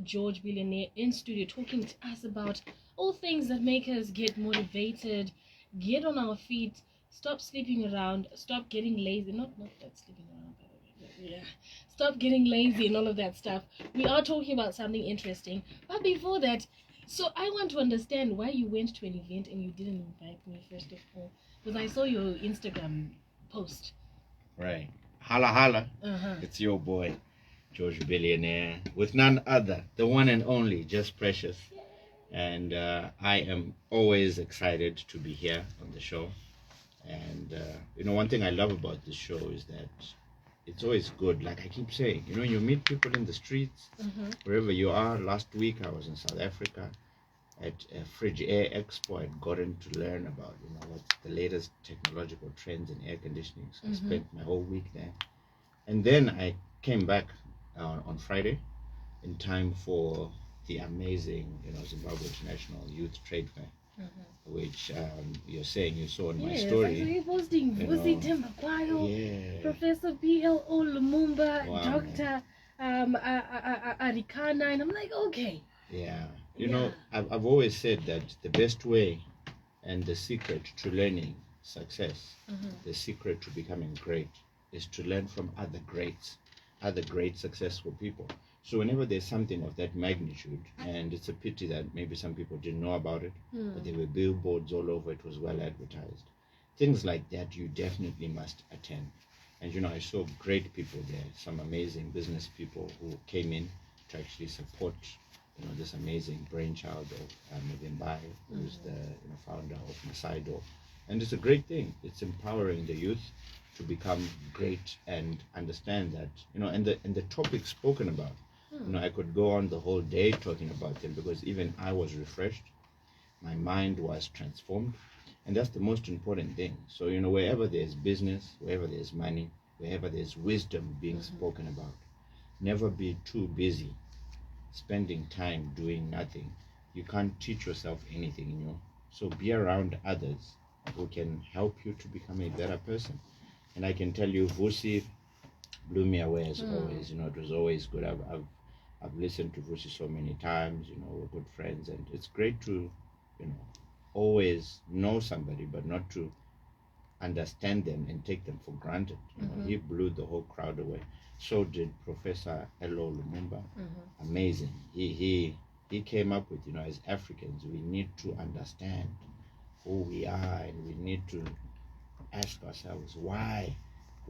George Billionaire in studio talking to us about all things that make us get motivated, get on our feet, stop sleeping around, stop getting lazy. Not that sleeping around, by the way. But yeah. Stop getting lazy and all of that stuff. We are talking about something interesting. But before that, so I want to understand why you went to an event and you didn't invite me first of all. Because I saw your Instagram post. Right. Holla holla. Uh-huh. It's your boy, George Billionaire, with none other, the one and only, Just Precious. And I am always excited to be here on the show. And, one thing I love about this show is that it's always good. Like I keep saying, you meet people in the streets, wherever you are. Last week I was in South Africa at a Fridge Air Expo. I'd gotten to learn about, what's the latest technological trends in air conditioning. So I spent my whole week there. And then I came back on Friday in time for the amazing, Zimbabwe International Youth Trade Fair, which you're saying you saw in my story. Yes, posting Vusi Tembakwayo, Professor P.L.O. Lumumba, wow, Dr. Arikana, and I'm like, okay. Yeah. I've always said that the best way and the secret to learning success, the secret to becoming great, is to learn from other great successful people. So whenever there's something of that magnitude, and it's a pity that maybe some people didn't know about it, but there were billboards all over, it was well advertised. Things like that you definitely must attend. And I saw great people there, some amazing business people who came in to actually support this amazing brainchild of Mvimbai, who's the founder of Masaido. And it's a great thing. It's empowering the youth to become great and understand that, and the topics spoken about. I could go on the whole day talking about them because even I was refreshed. My mind was transformed. And that's the most important thing. So, wherever there's business, wherever there's money, wherever there's wisdom being spoken about, never be too busy spending time doing nothing. You can't teach yourself anything, So be around others who can help you to become a better person. And I can tell you, Vusi blew me away as always. It was always good. I've listened to Vusi so many times. We're good friends, and it's great to, always know somebody, but not to understand them and take them for granted. He blew the whole crowd away. So did Professor Elo Lumumba. Amazing. He came up with, as Africans, we need to understand who we are, and we need to ask ourselves why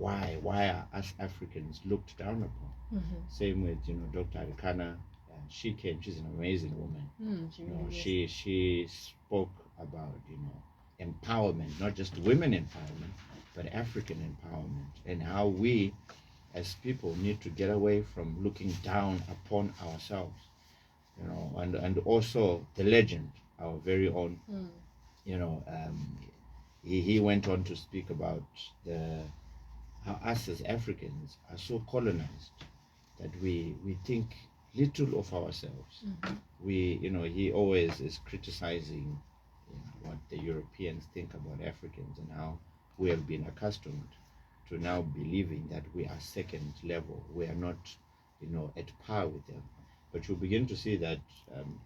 are us Africans looked down upon? Same with Dr. Arikana. She came. She's an amazing woman. She spoke about empowerment, not just women empowerment, but African empowerment, and how we as people need to get away from looking down upon ourselves. And also the legend, our very own. He went on to speak about how us as Africans are so colonized that we think little of ourselves. He always is criticizing what the Europeans think about Africans and how we have been accustomed to now believing that we are second level. We are not, at par with them. But you'll begin to see that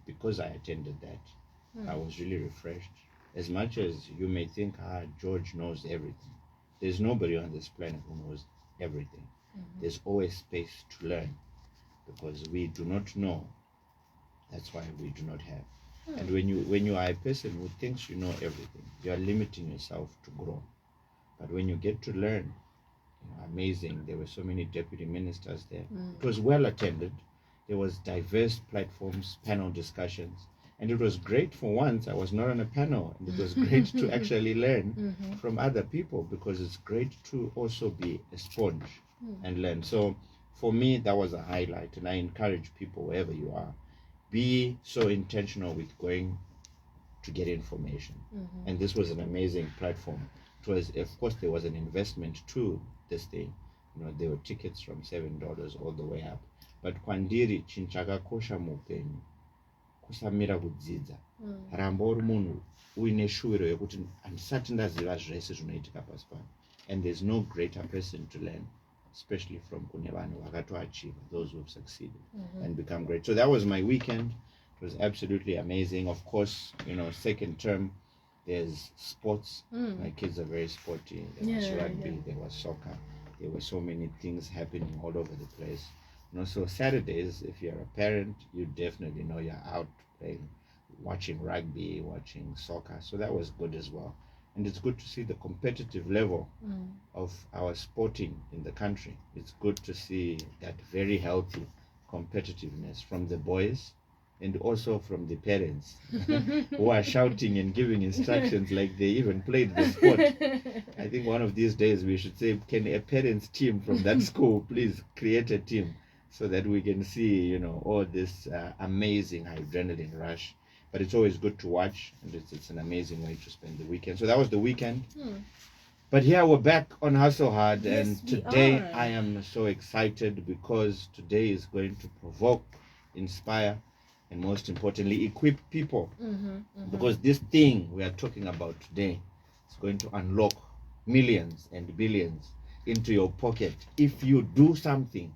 because I attended that, I was really refreshed. As much as you may think, George knows everything, there's nobody on this planet who knows everything. There's always space to learn because we do not know. That's why we do not have. And when you are a person who thinks you know everything, you are limiting yourself to grow. But when you get to learn, amazing. There were so many deputy ministers there. It was well attended. There was diverse platforms, panel discussions. And it was great for once. I was not on a panel. And it was great to actually learn from other people because it's great to also be a sponge and learn. So for me, that was a highlight. And I encourage people, wherever you are, be so intentional with going to get information. And this was an amazing platform. It was, of course, there was an investment to this thing. There were tickets from $7 all the way up. But kwandiri chinchakakosha muupenyu kusamira kudzidza. Ramba uri munhu uine shuviro yekuti handisati ndaziva zvese zvinoitika pasi pano. And there's no greater person to learn especially from Kunevanu Wakato Achieve, those who have succeeded and become great. So that was my weekend. It was absolutely amazing. Of course, second term, there's sports. My kids are very sporty. There was rugby, there was soccer. There were so many things happening all over the place. So Saturdays, if you're a parent, you definitely know you're out playing, watching rugby, watching soccer. So that was good as well. And it's good to see the competitive level of our sporting in the country. It's good to see that very healthy competitiveness from the boys and also from the parents who are shouting and giving instructions like they even played the sport. I think one of these days we should say, can a parents team from that school please create a team so that we can see, all this amazing adrenaline rush. But it's always good to watch, and it's an amazing way to spend the weekend. So that was the weekend. But here we're back on Hustle Hard, and today I am so excited because today is going to provoke, inspire, and most importantly, equip people. Because this thing we are talking about today is going to unlock millions and billions into your pocket if you do something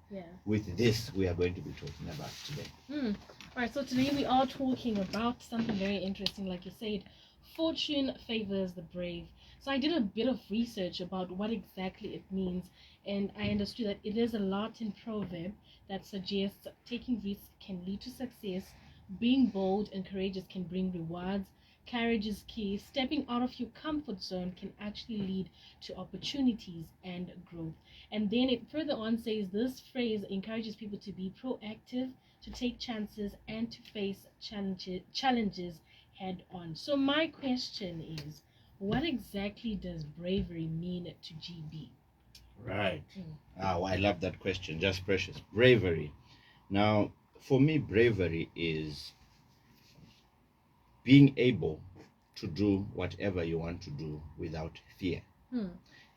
with this we are going to be talking about today. All right, so today we are talking about something very interesting. Like you said, fortune favors the brave. So I did a bit of research about what exactly it means, and I understood that it is a Latin proverb that suggests taking risks can lead to success, being bold and courageous can bring rewards, courage is key, stepping out of your comfort zone can actually lead to opportunities and growth. And then it further on says this phrase encourages people to be proactive, to take chances, and to face challenges head on. So my question is, what exactly does bravery mean to GB? Right. Oh, I love that question. Just precious. Bravery. Now, for me, bravery is being able to do whatever you want to do without fear.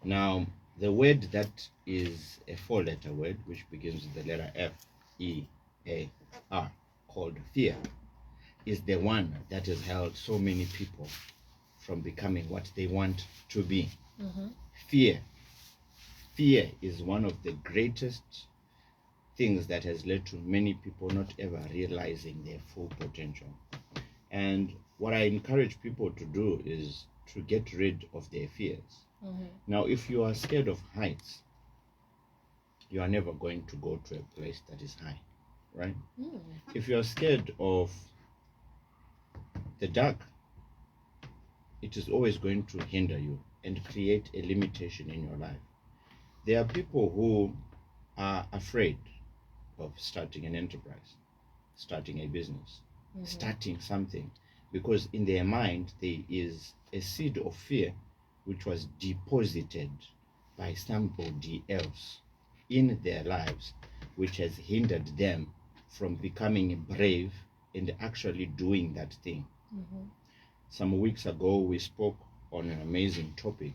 Now, the word that is a four-letter word, which begins with the letter F-E-A-R, called fear, is the one that has held so many people from becoming what they want to be. Fear is one of the greatest things that has led to many people not ever realizing their full potential. And what I encourage people to do is to get rid of their fears. Now, if you are scared of heights, you are never going to go to a place that is high, right? If you are scared of the dark, it is always going to hinder you and create a limitation in your life. There are people who are afraid of starting an enterprise, starting a business, starting something, because in their mind there is a seed of fear which was deposited by somebody else in their lives, which has hindered them from becoming brave and actually doing that thing. Some weeks ago we spoke on an amazing topic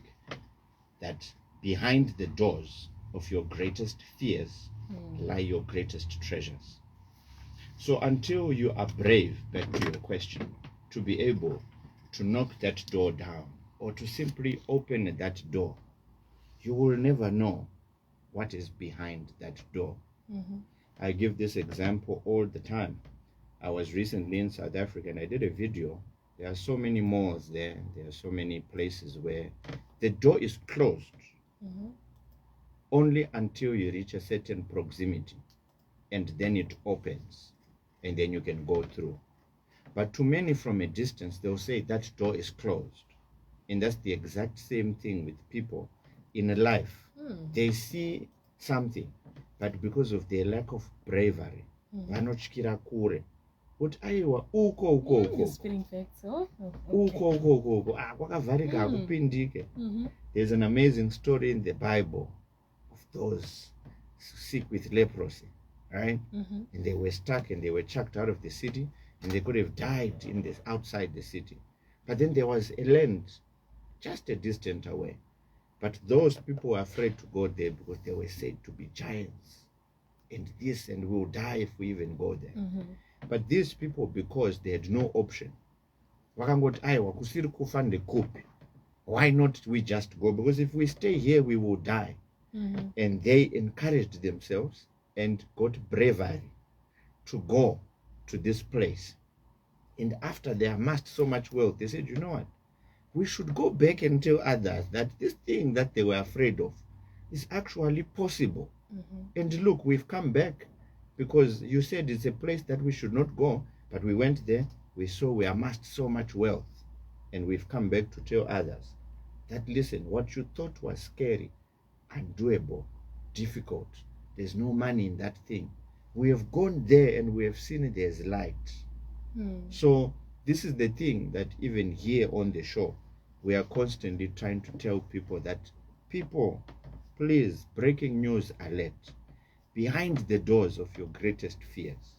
that behind the doors of your greatest fears lie your greatest treasures. So until you are brave, back to your question, to be able to knock that door down or to simply open that door, you will never know what is behind that door. I give this example all the time. I was recently in South Africa and I did a video. There are so many malls there. There are so many places where the door is closed only until you reach a certain proximity, and then it opens and then you can go through. But to many from a distance, they'll say that door is closed. And that's the exact same thing with people in life. They see something, but because of their lack of bravery, vanotyikira kure. Kuti aiwa uko Spinning facts. uko kwakavharika hakupindike. There's an amazing story in the Bible of those sick with leprosy, right? And they were stuck and they were chucked out of the city, and they could have died in this outside the city. But then there was a land just a distance away. But those people were afraid to go there because they were said to be giants and this, and we'll die if we even go there. But these people, because they had no option, vakangoti aiwa kusiri kufa ndekupi, why not we just go? Because if we stay here we will die. And they encouraged themselves and got bravery to go to this place. And after they amassed so much wealth, they said, you know what? We should go back and tell others that this thing that they were afraid of is actually possible. And look, we've come back because you said it's a place that we should not go, but we went there, we saw we amassed so much wealth, and we've come back to tell others that, listen, what you thought was scary, undoable, difficult, there's no money in that thing. We have gone there and we have seen there's light. So this is the thing that even here on the show, we are constantly trying to tell people that, people, please, breaking news alert, behind the doors of your greatest fears,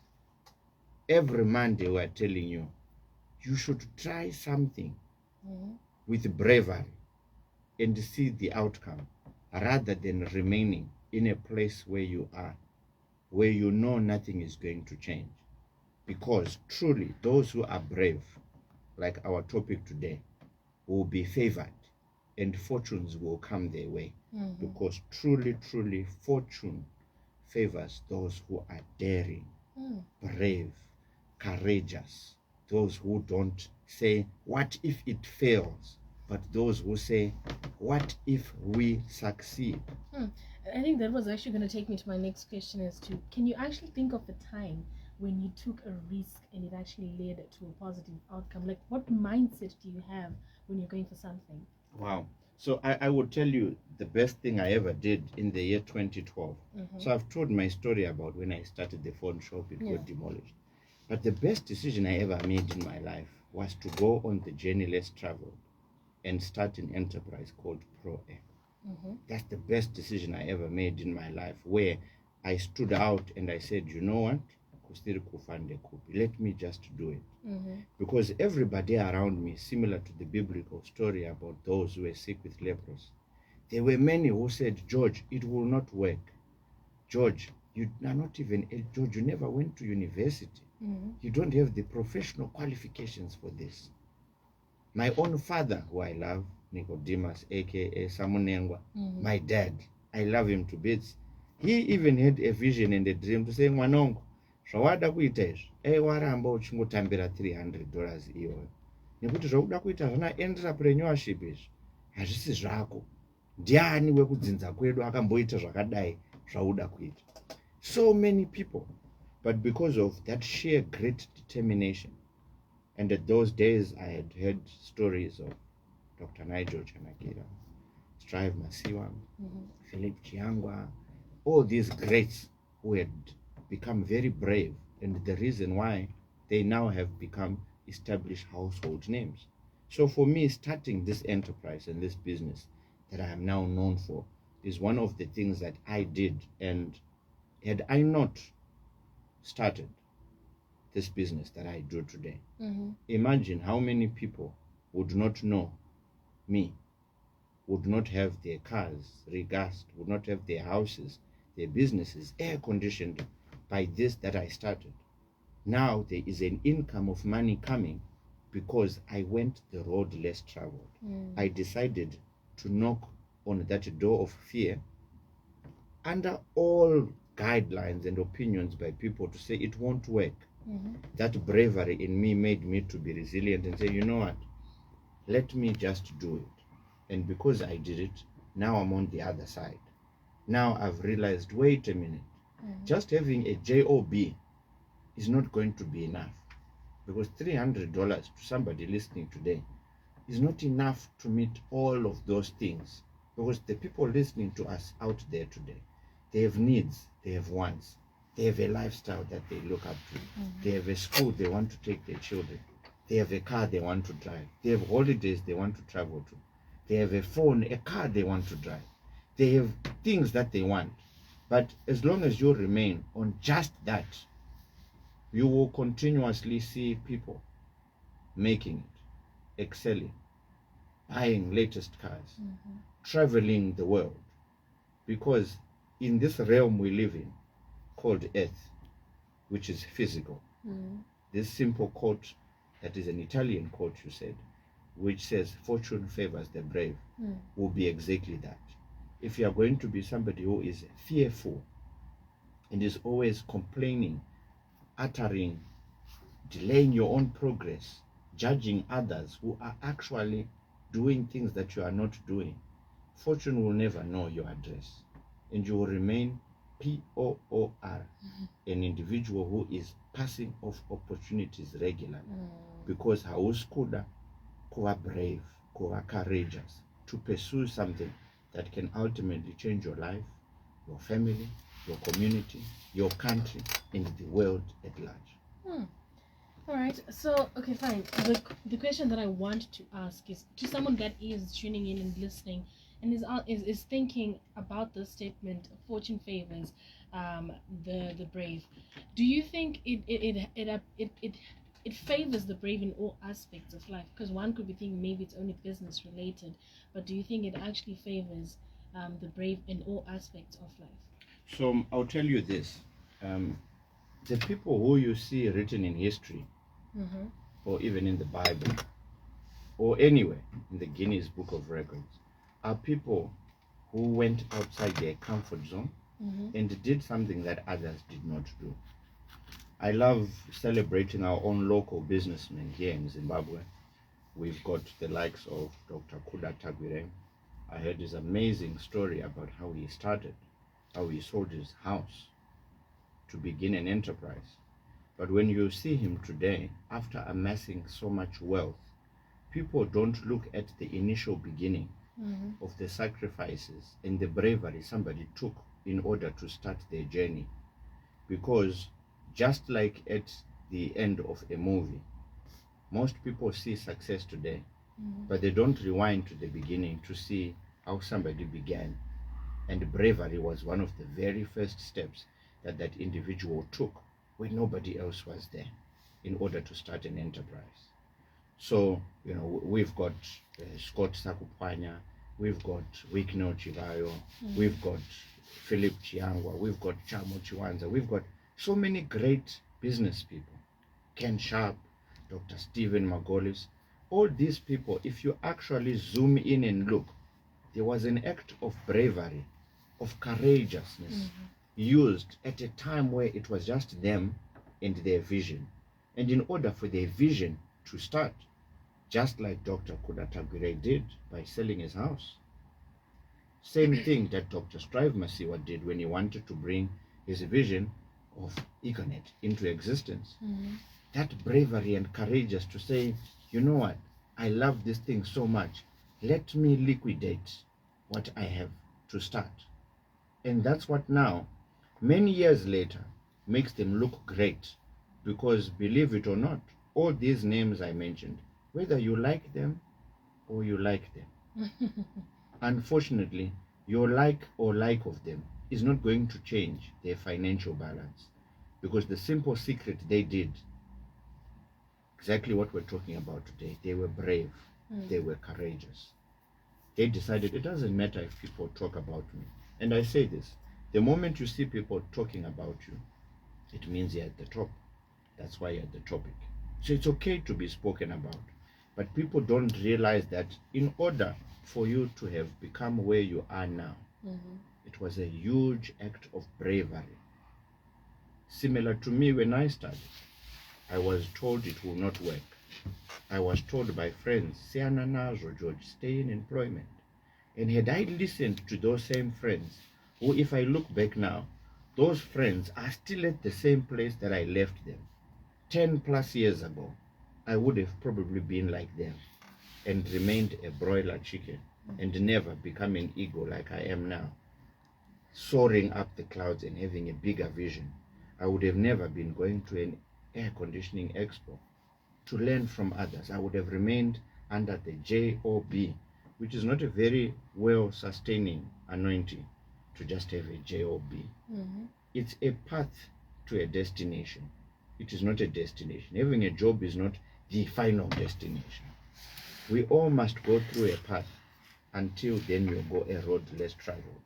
every Monday we are telling you, you should try something with bravery and see the outcome, rather than remaining in a place where you are, where you know nothing is going to change. Because truly, those who are brave, like our topic today, will be favored and fortunes will come their way. Because truly, truly, fortune favors those who are daring, brave, courageous, those who don't say, what if it fails? But those who say, what if we succeed? I think that was actually going to take me to my next question as to, can you actually think of a time when you took a risk and it actually led to a positive outcome? Like, what mindset do you have when you're going for something? Wow. So I would tell you the best thing I ever did in the year 2012. So I've told my story about when I started the phone shop, it got demolished. But the best decision I ever made in my life was to go on the journey less traveled and start an enterprise called ProAir. That's the best decision I ever made in my life, where I stood out and I said, you know what? Let me just do it. Because everybody around me, similar to the biblical story about those who were sick with leprosy, there were many who said, George, it will not work. George, you are not even, George, you never went to university. You don't have the professional qualifications for this. My own father, who I love, Nicodemus, aka Samunengwa, my dad, I love him to bits. He even had a vision and a dream to say, Mwanongo, zvawada kuita izvi waramba uchingotambira $300 iyoyo, nekuti zvakuda kuita zvana entrepreneurship izvi hazvisi zvako. Ndiani wekudzinza kwedu akamboita zvakadai zvauda kuita? So many people, but because of that sheer great determination. And at those days I had heard stories of Dr. Nigel Chanakira, Strive Masiwa, Philip Chiangwa, all these greats who had become very brave, and the reason why they now have become established household names. So for me, starting this enterprise and this business that I am now known for is one of the things that I did. And had I not started this business that I do today, imagine how many people would not know me, would not have their cars regassed, would not have their houses, their businesses air conditioned by this that I started. Now there is an income of money coming because I went the road less traveled. I decided to knock on that door of fear under all guidelines and opinions by people to say it won't work. That bravery in me made me to be resilient and say, you know what, let me just do it. And because I did it, now I'm on the other side. Now I've realized, wait a minute, just having a job is not going to be enough, because $300 to somebody listening today is not enough to meet all of those things. Because the people listening to us out there today, they have needs, they have wants, they have a lifestyle that they look up to, they have a school they want to take their children, they have a car they want to drive, they have holidays they want to travel to, they have a phone, a car they want to drive, they have things that they want. But as long as you remain on just that, you will continuously see people making it, excelling, buying latest cars, traveling the world. Because in this realm we live in, called Earth, which is physical, this simple quote that is an Italian quote, you said, which says fortune favors the brave, will be exactly that. if you are going to be somebody who is fearful and is always complaining, uttering, delaying your own progress, judging others who are actually doing things that you are not doing, fortune will never know your address, and you will remain POOR, an individual who is passing off opportunities regularly, because hauskuda kuva brave, kuva courageous, to pursue something that can ultimately change your life, your family, your community, your country, and the world at large. All right. So, okay, fine. The question that I want to ask is to someone that is tuning in and listening and is thinking about the statement, "Fortune favors the brave." Do you think it favors the brave in all aspects of life? Because one could be thinking maybe it's only business related, but do you think it actually favors the brave in all aspects of life? So I'll tell you this: the people who you see written in history, or even in the Bible, or anywhere in the Guinness Book of Records, are people who went outside their comfort zone and did something that others did not do. I love celebrating our own local businessmen here in Zimbabwe. We've got the likes of Dr. Kuda Tagwire. I heard his amazing story about how he started, how he sold his house to begin an enterprise. But when you see him today, after amassing so much wealth, people don't look at the initial beginning of the sacrifices and the bravery somebody took in order to start their journey. Because just like at the end of a movie, most people see success today, but they don't rewind to the beginning to see how somebody began. And bravery was one of the very first steps that that individual took when nobody else was there in order to start an enterprise. So, we've got Scott Sakupanya, we've got Wikno Chivayo, we've got Philip Chiangwa, we've got Chamo Chiwanza, we've got so many great business people. Ken Sharp, Dr. Stephen Margolis, all these people, if you actually zoom in and look, there was an act of bravery, of courageousness used at a time where it was just them and their vision. And in order for their vision to start, just like Dr. Kuda Tagwire did by selling his house. Same thing that Dr. Strive Masiwa did when he wanted to bring his vision of Econet into existence. That bravery and courageous to say, you know what, I love this thing so much, let me liquidate what I have to start. And that's what now, many years later, makes them look great. Because believe it or not, all these names I mentioned, whether you like them or you like them, unfortunately, your like or like of them is not going to change their financial balance. Because the simple secret they did, exactly what we're talking about today, they were brave, they were courageous. They decided it doesn't matter if people talk about me. And I say this, the moment you see people talking about you, it means you're at the top. That's why you're at the topic. So it's okay to be spoken about. But people don't realize that in order for you to have become where you are now, it was a huge act of bravery. Similar to me when I started, I was told it will not work. I was told by friends, Siana Nazo, George, stay in employment. And had I listened to those same friends, who if I look back now, those friends are still at the same place that I left them 10 plus years ago, I would have probably been like them and remained a broiler chicken and never become an eagle like I am now, soaring up the clouds and having a bigger vision. I would have never been going to an air conditioning expo to learn from others. I would have remained under the JOB, which is not a very well sustaining anointing to just have a JOB. It's a path to a destination. It is not a destination. Having a job is not the final destination. We all must go through a path until then you go a road less traveled.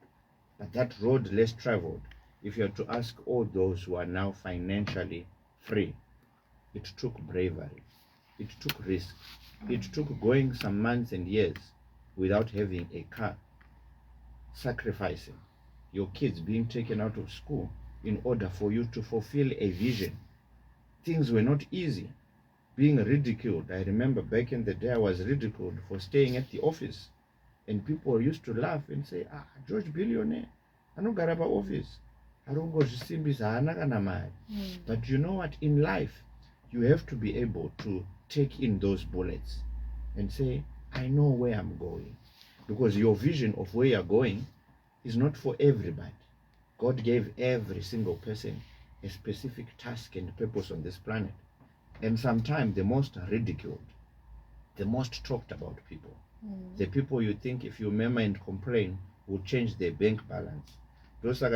But that road less traveled, if you are to ask all those who are now financially free, it took bravery, it took risk, it took going some months and years without having a car, sacrificing, your kids being taken out of school in order for you to fulfill a vision. Things were not easy. Being ridiculed. I remember back in the day I was ridiculed for staying at the office. And people used to laugh and say, George billionaire, anogara pa office. Arongozvisimbisa haana kana mari. But you know what? In life, you have to be able to take in those bullets and say, I know where I'm going. Because your vision of where you're going is not for everybody. God gave every single person a specific task and purpose on this planet. And sometimes the most ridiculed, the most talked about people, the people you think if you murmur and complain will change their bank balance. Those are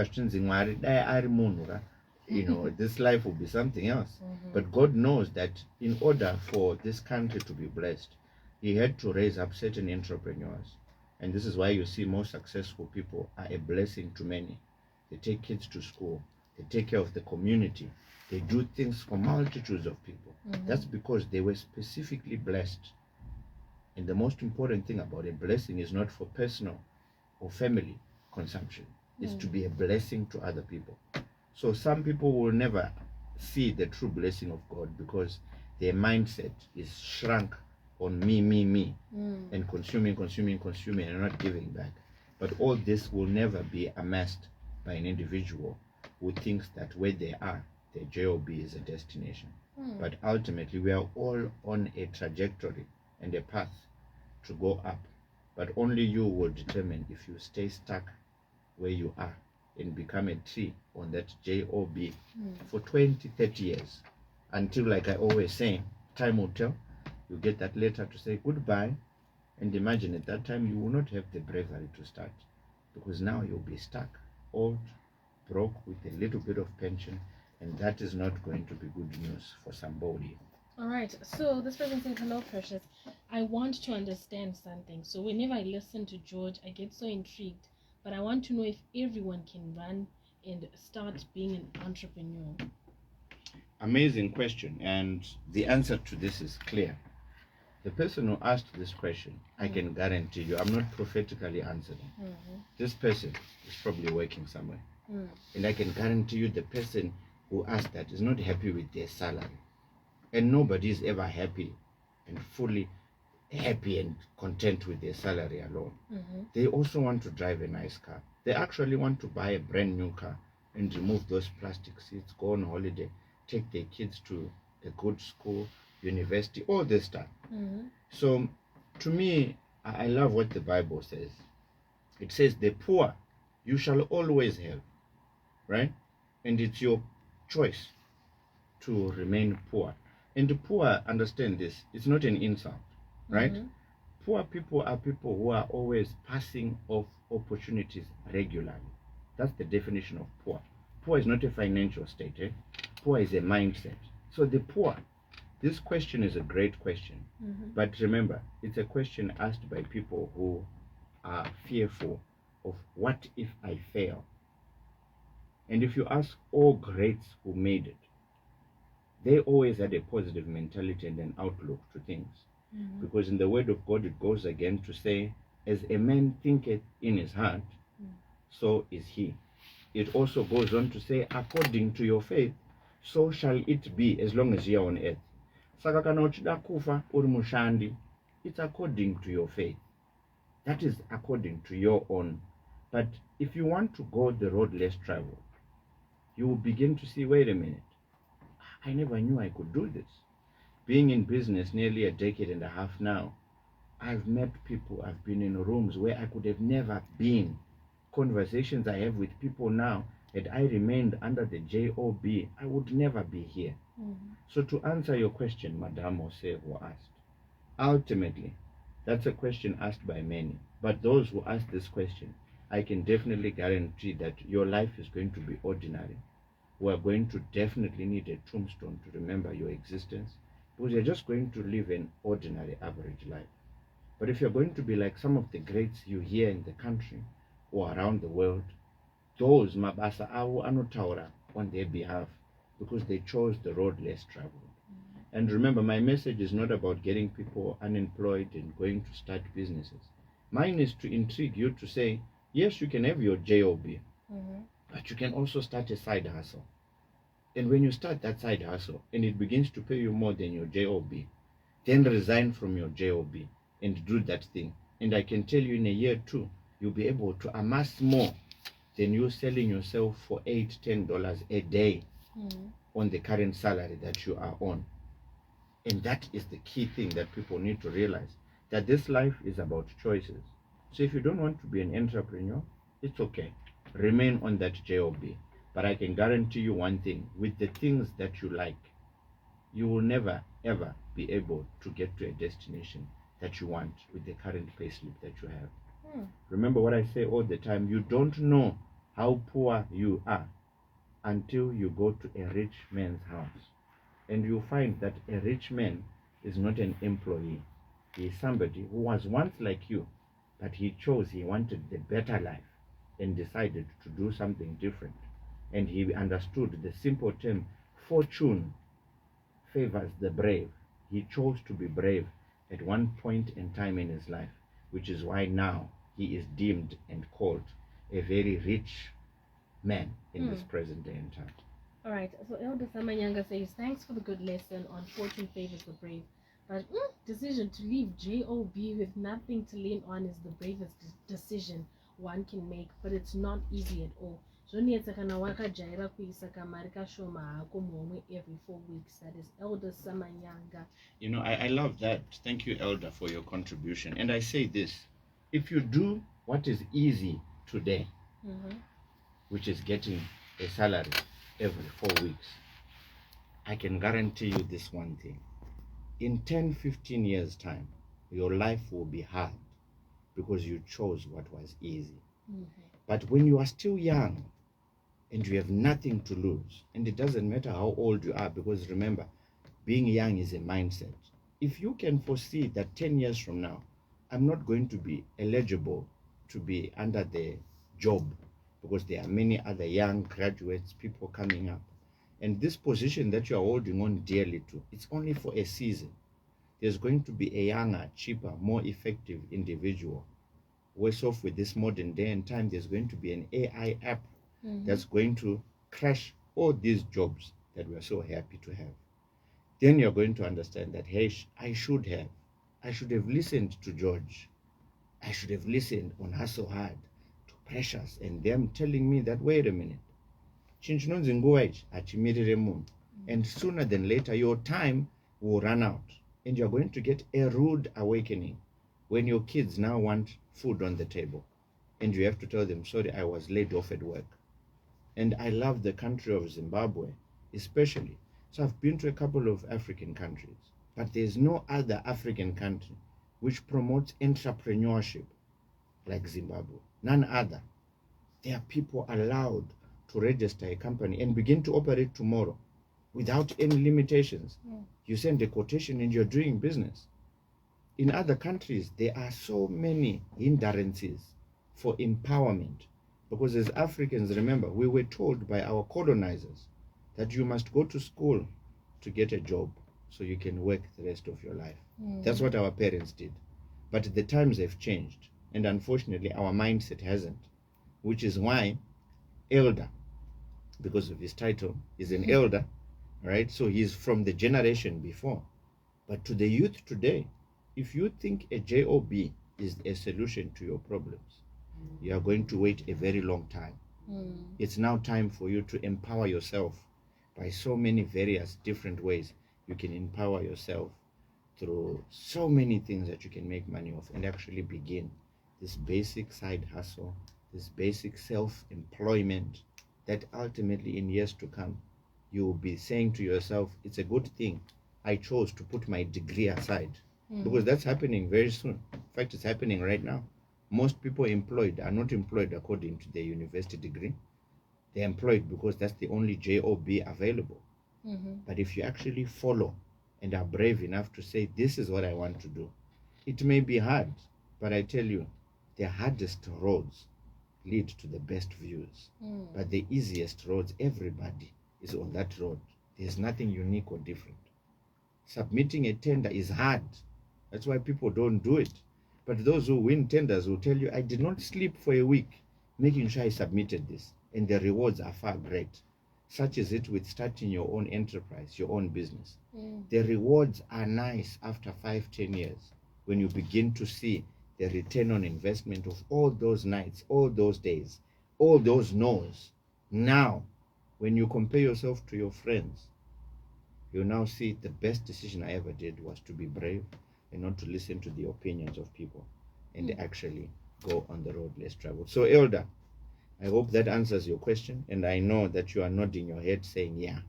you know, this life will be something else. But God knows that in order for this country to be blessed, He had to raise up certain entrepreneurs. And this is why you see most successful people are a blessing to many. They take kids to school. They take care of the community. They do things for multitudes of people. That's because they were specifically blessed. And the most important thing about a blessing is not for personal or family consumption. It's to be a blessing to other people. So some people will never see the true blessing of God because their mindset is shrunk on me, and consuming, and not giving back. But all this will never be amassed by an individual who thinks that where they are, their job is a destination. But ultimately, we are all on a trajectory and a path to go up. But only you will determine if you stay stuck where you are and become a tree on that job for 20, 30 years. Until, like I always say, time will tell. You get that letter to say goodbye, and imagine at that time you will not have the bravery to start, because now you'll be stuck, old, broke, with a little bit of pension, and that is not going to be good news for somebody. All right, so this person says, hello Precious, I want to understand something. So whenever I listen to George, I get so intrigued, but I want to know if everyone can run and start being an entrepreneur. Amazing question, and the answer to this is clear. The person who asked this question, I can guarantee you, I'm not prophetically answering. This person is probably working somewhere. And I can guarantee you the person who asked that is not happy with their salary. And nobody is ever happy and fully happy and content with their salary alone. They also want to drive a nice car. They actually want to buy a brand new car and remove those plastic seats, go on holiday, take their kids to a good school, university, all this stuff. So to me, I love what the Bible says. It says the poor you shall always have, right? And it's your choice to remain poor. And the poor, understand this, it's not an insult, right? Poor people are people who are always passing off opportunities regularly. That's the definition of poor. Poor is not a financial state, eh? Poor is a mindset. So the poor, this question is a great question. But remember, it's a question asked by people who are fearful of what if I fail? And if you ask all greats who made it, they always had a positive mentality and an outlook to things. Because in the word of God, it goes again to say, as a man thinketh in his heart, so is he. It also goes on to say, according to your faith, so shall it be as long as you are on earth. Saka kana uchida kufa uri mushandi, it's according to your faith. That is according to your own. But if you want to go the road less traveled, you will begin to see, wait a minute, I never knew I could do this. Being in business nearly a decade and a half now, I've met people, I've been in rooms where I could have never been. Conversations I have with people now, had I remained under the JOB, I would never be here. So to answer your question, Madame Ose who asked, ultimately, that's a question asked by many. But those who ask this question, I can definitely guarantee that your life is going to be ordinary. We are going to definitely need a tombstone to remember your existence, because you're just going to live an ordinary, average life. But if you're going to be like some of the greats you hear in the country or around the world, those mabasa awo anotaura on their behalf, because they chose the road less traveled. And remember, my message is not about getting people unemployed and going to start businesses. Mine is to intrigue you to say, Yes, you can have your job, Mm-hmm. but you can also start a side hustle. And when you start that side hustle and it begins to pay you more than your job, then resign from your job and do that thing. And I can tell you in a year or two, you'll be able to amass more than you selling yourself for $8-10 a day on the current salary that you are on. And that is the key thing that people need to realize, that this life is about choices. So if you don't want to be an entrepreneur, it's okay. Remain on that job. But I can guarantee you one thing, with the things that you like, you will never ever be able to get to a destination that you want with the current payslip that you have. Remember what I say all the time, you don't know how poor you are until you go to a rich man's house. And you find that a rich man is not an employee. He is somebody who was once like you, but he wanted the better life and decided to do something different. And he understood the simple term, fortune favors the brave. He chose to be brave at one point in time in his life, which is why now he is deemed and called a very rich man in this present day and time. All right, so Elder Samanyanga says, thanks for the good lesson on fortune favors the brave. But decision to leave JOB with nothing to lean on is the bravest decision one can make, but it's not easy at all. Every 4 weeks. That is Elder Samanyanga. You know, I love that. Thank you, Elder, for your contribution. And I say this, if you do what is easy today, which is getting a salary every 4 weeks, I can guarantee you this one thing. In 10-15 years' time, your life will be hard because you chose what was easy. But when you are still young and you have nothing to lose, and it doesn't matter how old you are, because remember, being young is a mindset. If you can foresee that 10 years from now, I'm not going to be eligible to be under the job because there are many other young graduates, people coming up, and this position that you are holding on dearly to, it's only for a season. There's going to be a younger, cheaper, more effective individual. Worse off with this modern day and time, there's going to be an AI app that's going to crash all these jobs that we're so happy to have. Then you're going to understand that, hey, I should have listened to George. I should have listened on Hustle Hard to Precious and them telling me that, wait a minute, and sooner than later your time will run out and you're going to get a rude awakening when your kids now want food on the table and you have to tell them, sorry, I was laid off at work. And I love the country of Zimbabwe, especially. So I've been to a couple of African countries, but there's no other African country which promotes entrepreneurship like Zimbabwe. None other. There are people allowed to register a company and begin to operate tomorrow without any limitations. You send a quotation and you're doing business. In other countries, there are so many hindrances for empowerment. Because as Africans, remember, we were told by our colonizers that you must go to school to get a job so you can work the rest of your life. That's what our parents did. But the times have changed. And unfortunately, our mindset hasn't. Which is why Elder, because of his title, is an elder, right? So he's from the generation before. But to the youth today, if you think a job is a solution to your problems, you are going to wait a very long time. It's now time for you to empower yourself by so many various different ways. You can empower yourself through so many things that you can make money of and actually begin this basic side hustle, this basic self-employment that ultimately in years to come, you will be saying to yourself, it's a good thing I chose to put my degree aside. Because that's happening very soon. In fact, it's happening right now. Most people employed are not employed according to their university degree. They're employed because that's the only job available. But if you actually follow and are brave enough to say, this is what I want to do, it may be hard, but I tell you, the hardest roads lead to the best views. But the easiest roads, everybody is on that road. There's nothing unique or different. Submitting a tender is hard. That's why people don't do it. But those who win tenders will tell you, I did not sleep for a week making sure I submitted this, and the rewards are far great. Such is it with starting your own enterprise, your own business. The rewards are nice after 5-10 years when you begin to see the return on investment of all those nights, all those days, all those no's. Now, when you compare yourself to your friends, you now see the best decision I ever did was to be brave and not to listen to the opinions of people and actually go on the road less traveled. So, Elder, I hope that answers your question, and I know that you are nodding your head saying, yeah,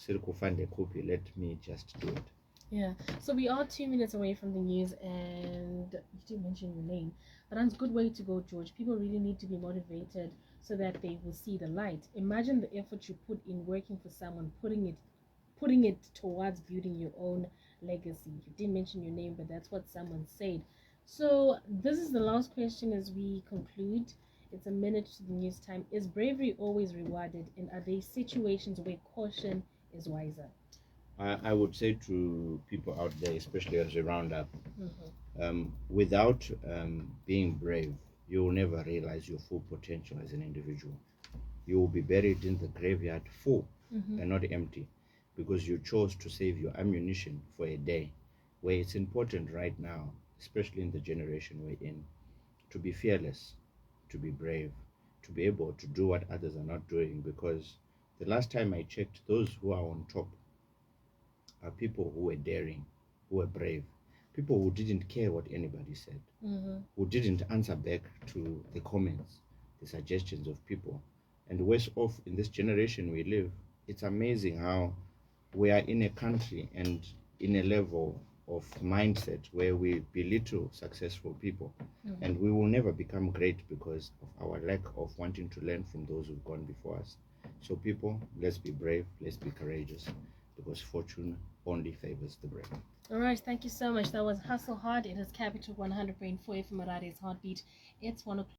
let me just do it. Yeah, so we are 2 minutes away from the news, and you didn't mention your name, but that's a good way to go, George. People really need to be motivated so that they will see the light. Imagine the effort you put in working for someone, putting it towards building your own legacy. You didn't mention your name, but that's what someone said. So this is the last question as we conclude. It's a minute to the news time. Is bravery always rewarded, and are there situations where caution is wiser? I would say to people out there, especially as we round up, without being brave, you will never realize your full potential as an individual. You will be buried in the graveyard full and not empty, because you chose to save your ammunition for a day where it's important right now, especially in the generation we're in, to be fearless, to be brave, to be able to do what others are not doing. Because the last time I checked, those who are on top are people who were daring, who were brave, people who didn't care what anybody said, who didn't answer back to the comments, the suggestions of people. And worse off, in this generation we live, it's amazing how we are in a country and in a level of mindset where we belittle successful people, and we will never become great because of our lack of wanting to learn from those who've gone before us. So people, let's be brave, let's be courageous, because fortune only favors the brave. All right, thank you so much. That was Hustle Hard. It is Capital 100.4 FM Marare's Heartbeat. It's 1 o'clock.